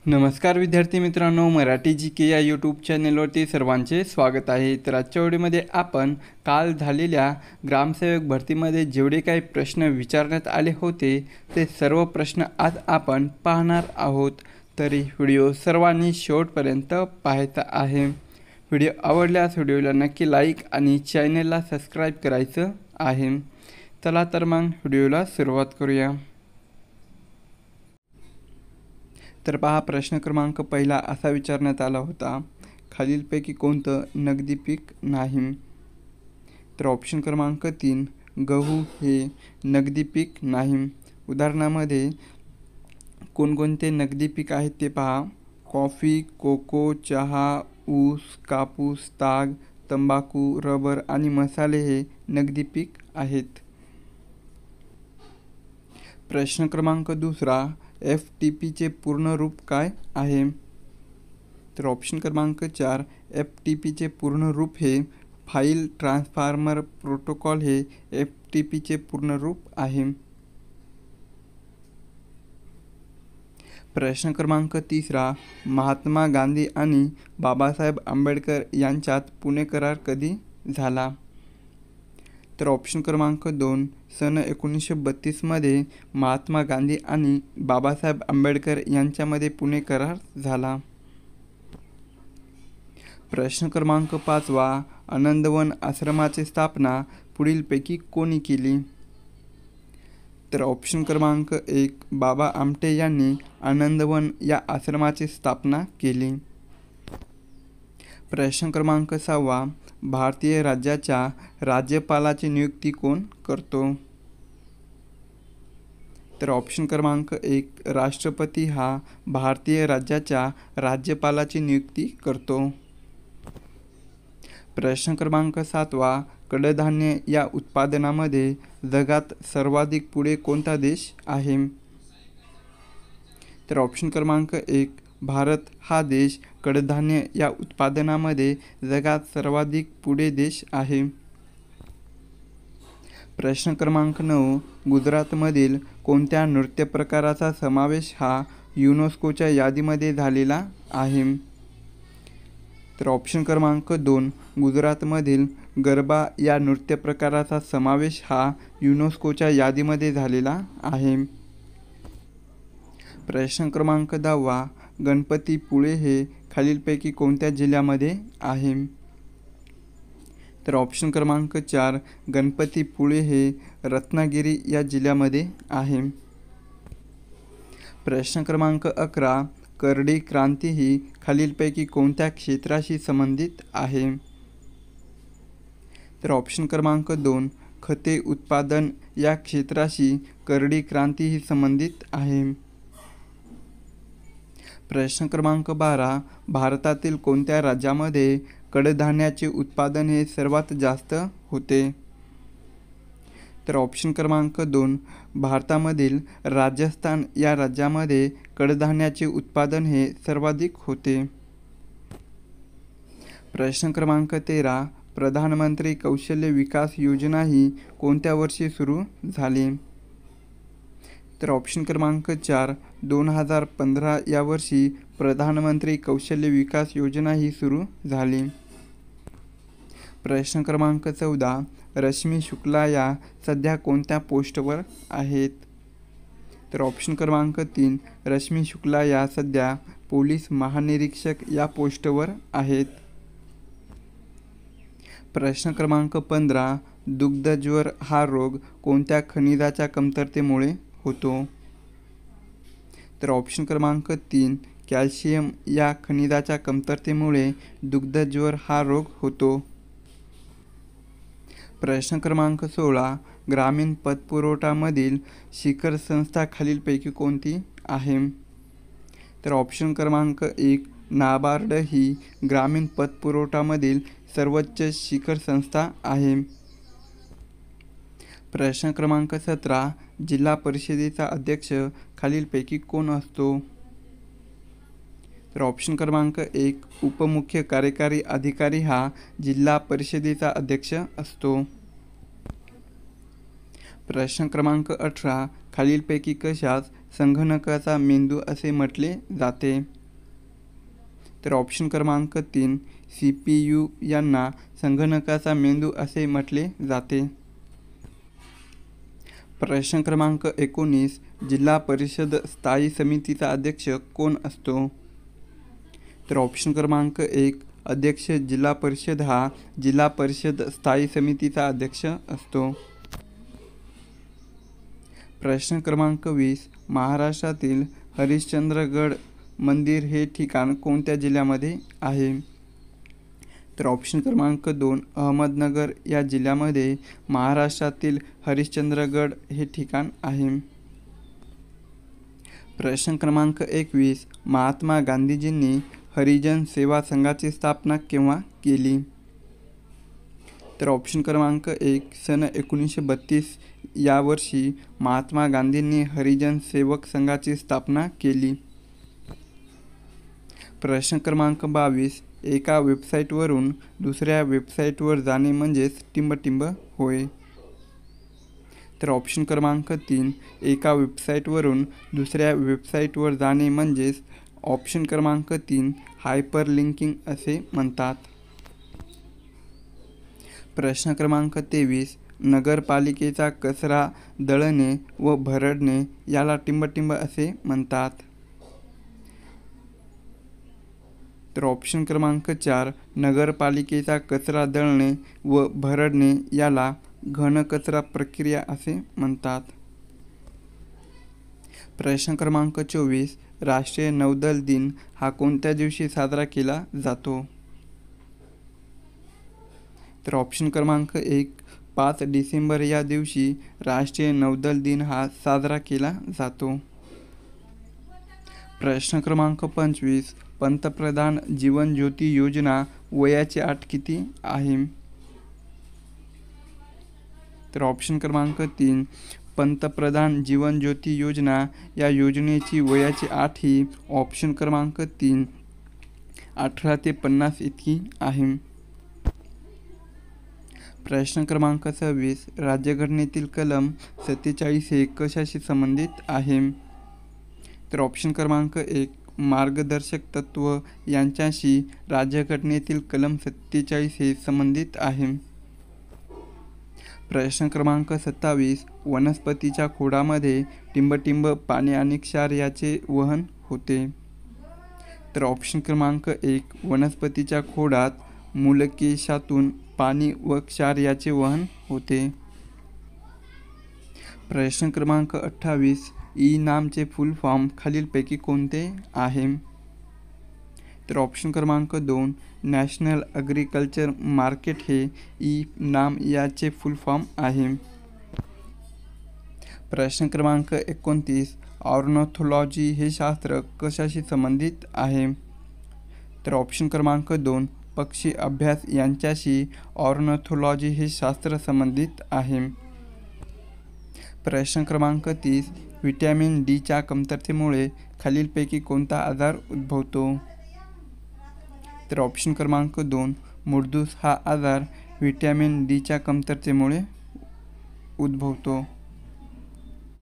नमस्कार विद्यार्थी मित्रांनो, मराठी जी के या यूट्यूब चॅनलवरती सर्वांचे स्वागत आहे। तर आजच्या व्हिडिओमध्ये आपण काल झालेल्या ग्रामसेवक भरतीमध्ये जेवढे काही प्रश्न विचारण्यात आले होते ते सर्व प्रश्न आज आपण पाहणार आहोत। तरी व्हिडिओ सर्वांनी शेवटपर्यंत पाहायचा आहे। व्हिडिओ आवडल्यास व्हिडिओला नक्की लाईक आणि चॅनलला सबस्क्राईब करायचं आहे। चला तर मग व्हिडिओला सुरुवात करूया। तर पहा, प्रश्न क्रमांक पहिला असा विचारण्यात आला होता, खालीलपैकी कोणतं नगदी पीक नाही? तर ऑप्शन क्रमांक 3, गहू हे नगदी पीक नाही। उदाहरणामध्ये कोणकोणते नगदी पीक आहेत ते पहा, कॉफी, कोको, चहा, ऊस, कापूस, ताग, तंबाखू, रबर आणि मसाले हे नगदी पीक आहेत। प्रश्न क्रमांक दुसरा, FTPचे पूर्ण रूप काय आहे? तर ऑप्शन क्रमांक 4, FTPचे पूर्ण रूप हे फाईल ट्रान्सफॉर्मर प्रोटोकॉल हे FTPचे पूर्ण रूप आहे। प्रश्न क्रमांक तिसरा, महात्मा गांधी आणि बाबासाहेब आंबेडकर यांच्यात पुणे करार कधी झाला? तर ऑप्शन क्रमांक 2, सन 1932 मध्ये महात्मा गांधी आणि बाबासाहेब आंबेडकर यांच्यामध्ये पुणे करार झाला। प्रश्न क्रमांक 5, आनंदवन आश्रमाची स्थापना पुढीलपैकी कोणी केली? तर ऑप्शन क्रमांक 1, बाबा आमटे यांनी आनंदवन या आश्रमाची स्थापना केली। प्रश्न क्रमांक 6, भारतीय राज्याच्या राज्यपालाची नियुक्ती कोण करतो? तर ऑप्शन क्रमांक 1, राष्ट्रपती हा भारतीय राज्याच्या राज्यपालाची नियुक्ती करतो। प्रश्न क्रमांक 7, कडधान्य या उत्पादनामध्ये जगात सर्वाधिक पुढे कोणता देश आहे? तर ऑप्शन क्रमांक 1, भारत हा देश कडधान्य या उत्पादनामध्ये जगात सर्वाधिक पुढे देश आहे। प्रश्न क्रमांक 9, गुजरातमधील कोणत्या नृत्य प्रकाराचा समावेश हा युनेस्कोच्या यादीमध्ये झालेला आहे? तर ऑप्शन क्रमांक 2, गुजरातमधील गरबा या नृत्य प्रकाराचा समावेश हा युनेस्कोच्या यादीमध्ये झालेला आहे। प्रश्न क्रमांक 10, गणपतीपुळे हे खालीलपैकी कोणत्या जिल्ह्यामध्ये आहे? तर ऑप्शन क्रमांक 4, गणपतीपुळे हे रत्नागिरी या जिल्ह्यामध्ये आहे। प्रश्न क्रमांक 11, करडी क्रांती ही खालीलपैकी कोणत्या क्षेत्राशी संबंधित आहे? तर ऑप्शन क्रमांक 2, खते उत्पादन या क्षेत्राशी करडी क्रांती ही संबंधित आहे। प्रश्न क्रमांक 12, भारतातील कोणत्या राज्यामध्ये कडधान्याचे उत्पादन हे सर्वात जास्त होते? तर ऑप्शन क्रमांक 2, भारतामधील राजस्थान या राज्यामध्ये कडधान्याचे उत्पादन हे सर्वाधिक होते। प्रश्न क्रमांक 13, प्रधानमंत्री कौशल्य विकास योजना ही कोणत्या वर्षी सुरू झाली? तर ऑप्शन क्रमांक 4, 2015 या वर्षी प्रधानमंत्री कौशल्य विकास योजना ही सुरू झाली। प्रश्न क्रमांक 14, रश्मी शुक्ला या सध्या कोणत्या पोस्टवर आहेत? तर ऑप्शन क्रमांक 3, रश्मी शुक्ला या सध्या पोलीस महानिरीक्षक या पोस्टवर आहेत। प्रश्न क्रमांक 15, दुग्धज्वर हा रोग कोणत्या खनिजाच्या कमतरतेमुळे होतो? तर ऑप्शन क्रमांक 3, कॅल्शियम या खनिजाच्या कमतरतेमुळे दुग्धज्वर हा रोग होतो। प्रश्न क्रमांक 16, ग्रामीण पतपुरवठामधील शिखर संस्था खालीलपैकी कोणती आहे? तर ऑप्शन क्रमांक 1, नाबार्ड ही ग्रामीण पतपुरवठामधील सर्वोच्च शिखर संस्था आहे। प्रश्न क्रमांक 17, जिल्हा परिषदेचा अध्यक्ष खालीलपैकी कोण असतो? तर ऑप्शन क्रमांक 1, उपमुख्य कार्यकारी अधिकारी हा जिल्हा परिषदेचा अध्यक्ष असतो। प्रश्न क्रमांक 18. खालीलपैकी कशास संगणकाचा मेंदू असे म्हटले जाते? तर ऑप्शन क्रमांक 3. CPU यांना संगणकाचा मेंदू असे म्हटले जाते. प्रश्न क्रमांक 19. जिल्हा परिषद स्थायी समितीचा अध्यक्ष कोण असतो? तर ऑप्शन क्रमांक 1. अध्यक्ष जिल्हा परिषद हा जिल्हा परिषद स्थायी समितीचा अध्यक्ष असतो. प्रश्न क्रमांक 20. महाराष्ट्रातील हरिश्चंद्रगड मंदिर हे ठिकाण कोणत्या जिल्ह्यामध्ये आहे? तर ऑप्शन क्रमांक 2. अहमदनगर या जिल्ह्यामध्ये महाराष्ट्रातील हरिश्चंद्रगड हे ठिकाण आहे. प्रश्न क्रमांक 21. महात्मा गांधीजींनी हरिजन सेवा संघाची स्थापना केव्हा केली? तर ऑप्शन क्रमांक 1. सन 1932 या वर्षी महात्मा गांधींनी हरिजन सेवक संघाची स्थापना केली. प्रश्न क्रमांक 22. एका वेबसाईटवरून दुसऱ्या वेबसाईटवर जाणे म्हणजेच टिंबटिंब होय. तर ऑप्शन क्रमांक 3. एका वेबसाईटवरून दुसऱ्या वेबसाईटवर जाणे म्हणजेच ऑप्शन क्रमांक 3 हायपरलिंकिंग असे म्हणतात. प्रश्न क्रमांक 23. नगरपालिकेचा कचरा दळणे व भरडणे याला टिंबटिंब असे म्हणतात. तर ऑप्शन क्रमांक 4. नगरपालिकेचा कचरा दळणे व भरडणे याला घनकचरा प्रक्रिया असे म्हणतात. प्रश्न क्रमांक 24. राष्ट्रीय नौदल दिन हा कोणत्या दिवशी साजरा केला जातो? तर ऑप्शन क्रमांक 1. 5 डिसेंबर या दिवशी राष्ट्रीय नौदल दिन हा साजरा केला जातो. प्रश्न क्रमांक 25. पंतप्रधान जीवन ज्योती योजना वयाची अट किती आहे? तर ऑप्शन क्रमांक 3. पंतप्रधान जीवन ज्योती योजना या योजनेची वयाची अट ही ऑप्शन क्रमांक 3 18 ते 50 इतकी आहे. प्रश्न क्रमांक 26. राज्यघटनेतील कलम 47 हे कशाशी संबंधित आहे? तर ऑप्शन क्रमांक 1. मार्गदर्शक तत्व यांच्याशी राज्यघटनेतील कलम 47 हे संबंधित आहे. प्रश्न क्रमांक 27. वनस्पतीच्या खोडामध्ये टिंबटिंब पाणी आणि क्षार याचे वहन होते. तर ऑप्शन क्रमांक 1. वनस्पतीच्या खोडात मूलकेशातून पाणी व क्षार याचे वहन होते. प्रश्न क्रमांक 28. ई नामचे फुल फॉर्म खालीलपैकी कोणते आहे? तर ऑप्शन क्रमांक 2. नॅशनल ॲग्रिकल्चर मार्केट हे ई नाम याचे फुल फॉर्म आहे. प्रश्न क्रमांक 29. ऑर्नथॉलॉजी हे शास्त्र कशाशी संबंधित आहे? तर ऑप्शन क्रमांक 2. पक्षी अभ्यास यांच्याशी ऑर्नथॉलॉजी हे शास्त्र संबंधित आहे. प्रश्न क्रमांक 30. व्हिटॅमिन डीच्या कमतरतेमुळे खालीलपैकी कोणता आजार उद्भवतो? तर ऑप्शन क्रमांक 2. मूळदूस हा आजार व्हिटॅमिन डीच्या कमतरतेमुळे उद्भवतो.